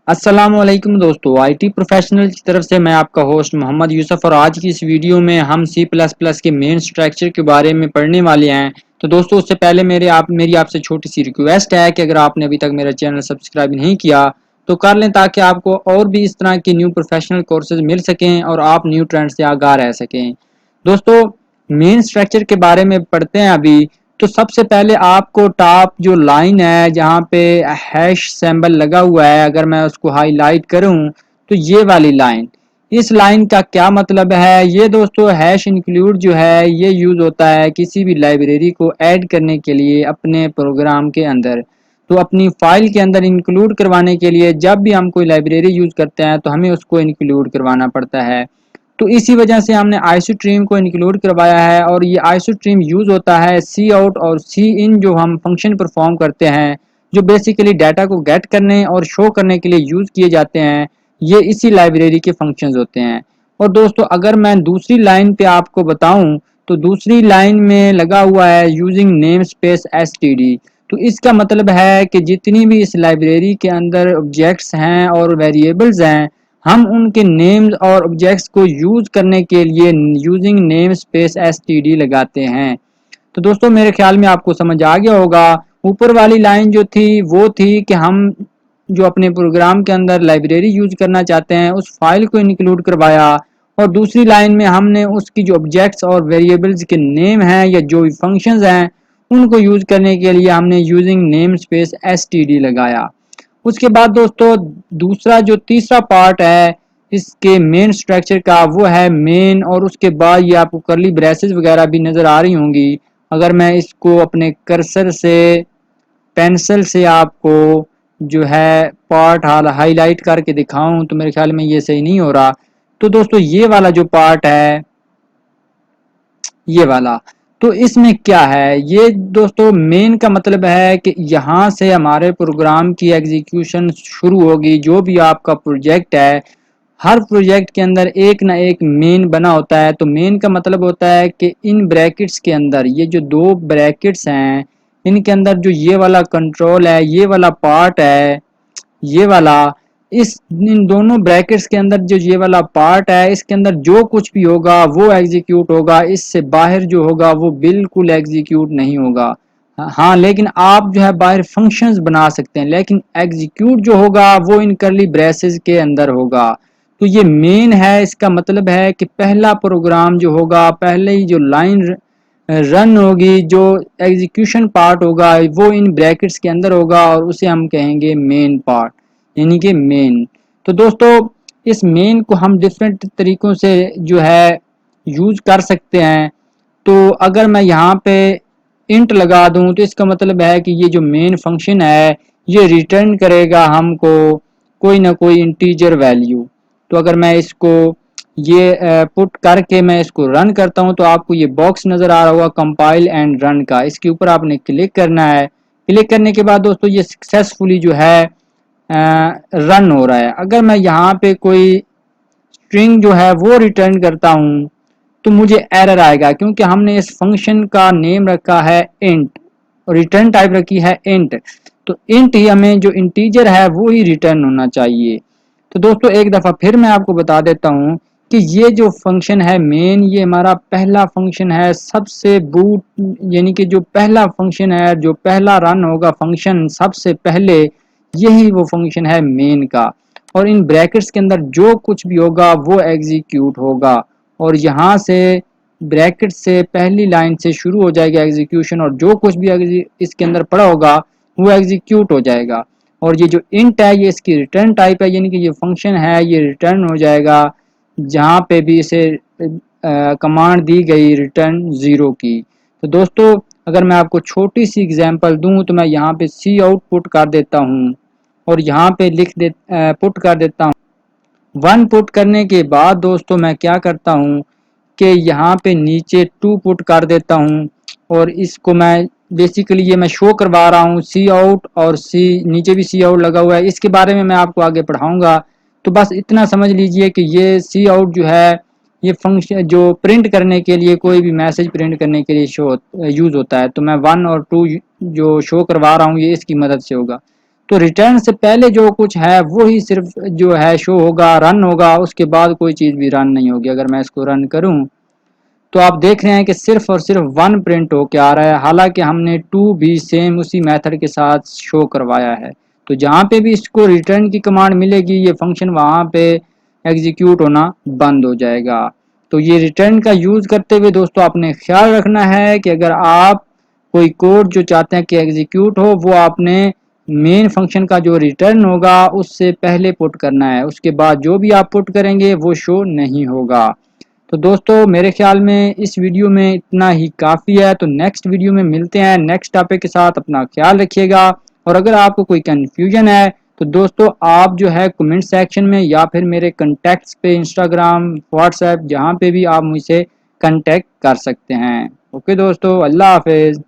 السلام علیکم دوستو، آئی ٹی پروفیشنل کی طرف سے میں آپ کا ہوسٹ محمد یوسف، اور آج کی اس ویڈیو میں ہم سی پلس پلس کے مین اسٹرکچر کے بارے میں پڑھنے والے ہیں۔ تو دوستو، اس سے پہلے میری آپ سے چھوٹی سی ریکویسٹ ہے کہ اگر آپ نے ابھی تک میرا چینل سبسکرائب نہیں کیا تو کر لیں، تاکہ آپ کو اور بھی اس طرح کے نیو پروفیشنل کورسز مل سکیں اور آپ نیو ٹرینڈ سے آگاہ رہ سکیں۔ دوستو، مین اسٹرکچر کے بارے میں پڑھتے ہیں ابھی۔ تو سب سے پہلے آپ کو ٹاپ جو لائن ہے جہاں پہ ہیش سمبل لگا ہوا ہے، اگر میں اس کو ہائی لائٹ کروں تو یہ والی لائن، اس لائن کا کیا مطلب ہے؟ یہ دوستو ہیش انکلوڈ جو ہے یہ یوز ہوتا ہے کسی بھی لائبریری کو ایڈ کرنے کے لیے اپنے پروگرام کے اندر۔ تو اپنی فائل کے اندر انکلوڈ کروانے کے لیے جب بھی ہم کوئی لائبریری یوز کرتے ہیں تو ہمیں اس کو انکلوڈ کروانا پڑتا ہے۔ تو اسی وجہ سے ہم نے آئسوٹریم کو انکلوڈ کروایا ہے، اور یہ آئسوٹریم یوز ہوتا ہے سی آؤٹ اور سی ان جو ہم فنکشن پرفارم کرتے ہیں، جو بیسیکلی ڈیٹا کو گیٹ کرنے اور شو کرنے کے لیے یوز کیے جاتے ہیں، یہ اسی لائبریری کے فنکشنز ہوتے ہیں۔ اور دوستو، اگر میں دوسری لائن پہ آپ کو بتاؤں تو دوسری لائن میں لگا ہوا ہے یوزنگ نیم اسپیس ایس ٹی ڈی۔ تو اس کا مطلب ہے کہ جتنی بھی اس لائبریری کے اندر آبجیکٹس ہیں اور ویریبلز ہیں، ہم ان کے نیمز اور آبجیکٹس کو یوز کرنے کے لیے یوزنگ نیم اسپیس ایس ٹی ڈی لگاتے ہیں۔ تو دوستو، میرے خیال میں آپ کو سمجھ آ گیا ہوگا۔ اوپر والی لائن جو تھی وہ تھی کہ ہم جو اپنے پروگرام کے اندر لائبریری یوز کرنا چاہتے ہیں اس فائل کو انکلوڈ کروایا، اور دوسری لائن میں ہم نے اس کی جو آبجیکٹس اور ویریبلز کے نیم ہیں یا جو فنکشنز ہیں ان کو یوز کرنے کے لیے ہم نے یوزنگ نیم اسپیس ایس ٹی ڈی لگایا۔ اس کے بعد دوستو، دوسرا جو تیسرا پارٹ ہے اس کے مین اسٹرکچر کا وہ ہے مین، اور اس کے بعد یہ آپ کو کرلی بریسز وغیرہ بھی نظر آ رہی ہوں گی۔ اگر میں اس کو اپنے کرسر سے پینسل سے آپ کو جو ہے پارٹ ہائی لائٹ کر کے دکھاؤں تو میرے خیال میں یہ صحیح نہیں ہو رہا۔ تو دوستو، یہ والا جو پارٹ ہے، یہ والا، تو اس میں کیا ہے؟ یہ دوستو مین کا مطلب ہے کہ یہاں سے ہمارے پروگرام کی ایگزیکیوشن شروع ہوگی۔ جو بھی آپ کا پروجیکٹ ہے، ہر پروجیکٹ کے اندر ایک نہ ایک مین بنا ہوتا ہے۔ تو مین کا مطلب ہوتا ہے کہ ان بریکٹس کے اندر، یہ جو دو بریکٹس ہیں ان کے اندر جو یہ والا کنٹرول ہے، یہ والا پارٹ ہے، یہ والا، ان دونوں بریکٹس کے اندر جو یہ والا پارٹ ہے اس کے اندر جو کچھ بھی ہوگا وہ ایگزیکیوٹ ہوگا، اس سے باہر جو ہوگا وہ بالکل ایگزیکیوٹ نہیں ہوگا۔ ہاں، لیکن آپ جو ہے باہر فنکشنز بنا سکتے ہیں، لیکن ایگزیکیوٹ جو ہوگا وہ ان کرلی بریسز کے اندر ہوگا۔ تو یہ مین ہے، اس کا مطلب ہے کہ پہلا پروگرام جو ہوگا، پہلے ہی جو لائن رن ہوگی، جو ایگزیکیوشن پارٹ ہوگا وہ ان بریکٹس کے اندر ہوگا، اور اسے ہم کہیں گے مین پارٹ، یعنی کہ مین۔ تو دوستو، اس مین کو ہم ڈفرینٹ طریقوں سے جو ہے یوز کر سکتے ہیں۔ تو اگر میں یہاں پہ انٹ لگا دوں تو اس کا مطلب ہے کہ یہ جو مین فنکشن ہے یہ ریٹرن کرے گا ہم کو کوئی نہ کوئی انٹیجر ویلیو۔ تو اگر میں اس کو یہ پٹ کر کے میں اس کو رن کرتا ہوں تو آپ کو یہ باکس نظر آ رہا ہوگا کمپائل اینڈ رن کا، اس کے اوپر آپ نے کلک کرنا ہے۔ کلک کرنے کے بعد دوستو یہ سکسیسفلی جو ہے رن ہو رہا ہے۔ اگر میں یہاں پہ کوئی اسٹرنگ جو ہے وہ ریٹرن کرتا ہوں تو مجھے ایرر آئے گا، کیونکہ ہم نے اس فنکشن کا نیم رکھا ہے انٹ، ریٹرن ٹائپ رکھی ہے انٹ۔ تو انٹ ہی ہمیں جو انٹیجر ہے وہی ریٹرن ہونا چاہیے۔ تو دوستو، ایک دفعہ پھر میں آپ کو بتا دیتا ہوں کہ یہ جو فنکشن ہے مین، یہ ہمارا پہلا فنکشن ہے، سب سے بوٹ، یعنی کہ جو پہلا فنکشن ہے، جو پہلا رن ہوگا فنکشن سب سے پہلے، یہی وہ فنکشن ہے مین کا۔ اور ان بریکٹس کے اندر جو کچھ بھی ہوگا وہ ایگزیکیوٹ ہوگا، اور یہاں سے بریکٹ سے پہلی لائن سے شروع ہو جائے گا ایگزیکیوشن، اور جو کچھ بھی اس کے اندر پڑا ہوگا وہ ایگزیکیوٹ ہو جائے گا۔ اور یہ جو انٹ ہے یہ اس کی ریٹرن ٹائپ ہے، یعنی کہ یہ فنکشن ہے یہ ریٹرن ہو جائے گا جہاں پہ بھی اسے کمانڈ دی گئی ریٹرن 0 کی۔ تو دوستو، اگر میں آپ کو چھوٹی سی اگزامپل دوں تو میں یہاں پہ سی آؤٹ پٹ کر دیتا ہوں، اور یہاں پہ پٹ کر دیتا ہوں 1۔ پٹ کرنے کے بعد دوستو میں کیا کرتا ہوں کہ یہاں پہ نیچے 2 پٹ کر دیتا ہوں، اور اس کو میں بیسیکلی یہ میں شو کروا رہا ہوں سی آؤٹ، اور نیچے بھی سی آؤٹ لگا ہوا ہے۔ اس کے بارے میں آپ کو آگے پڑھاؤں گا، تو بس اتنا سمجھ لیجئے کہ یہ سی آؤٹ جو ہے یہ فنکشن جو پرنٹ کرنے کے لیے، کوئی بھی میسج پرنٹ کرنے کے لیے یوز ہوتا ہے۔ تو میں 1 اور 2 جو شو کروا رہا ہوں یہ اس کی مدد سے ہوگا۔ تو ریٹرن سے پہلے جو کچھ ہے وہی صرف جو ہے شو ہوگا، رن ہوگا، اس کے بعد کوئی چیز بھی رن نہیں ہوگی۔ اگر میں اس کو رن کروں تو آپ دیکھ رہے ہیں کہ صرف اور صرف 1 پرنٹ ہو کے آ رہا ہے، حالانکہ ہم نے 2 بھی سیم اسی میتھڈ کے ساتھ شو کروایا ہے۔ تو جہاں پہ بھی اس کو ریٹرن کی کمانڈ ملے گی یہ فنکشن وہاں پہ ایگزیکیوٹ ہونا بند ہو جائے گا۔ تو یہ ریٹرن کا یوز کرتے ہوئے دوستو آپ نے خیال رکھنا ہے کہ اگر آپ کوئی کوڈ جو چاہتے ہیں کہ ایگزیکیوٹ ہو وہ آپ نے مین فنکشن کا جو ریٹرن ہوگا اس سے پہلے پٹ کرنا ہے، اس کے بعد جو بھی آپ پٹ کریں گے وہ شو نہیں ہوگا۔ تو دوستو میرے خیال میں اس ویڈیو میں اتنا ہی کافی ہے، تو نیکسٹ ویڈیو میں ملتے ہیں نیکسٹ ٹاپک کے ساتھ۔ اپنا خیال رکھیے گا، اور اگر آپ کو کوئی کنفیوژن ہے تو دوستو آپ جو ہے کمنٹ سیکشن میں یا پھر میرے کنٹیکٹس پہ انسٹاگرام، واٹس ایپ، جہاں پہ بھی آپ مجھ سے کنٹیکٹ کر سکتے ہیں۔ اوکے دوستو، اللہ حافظ۔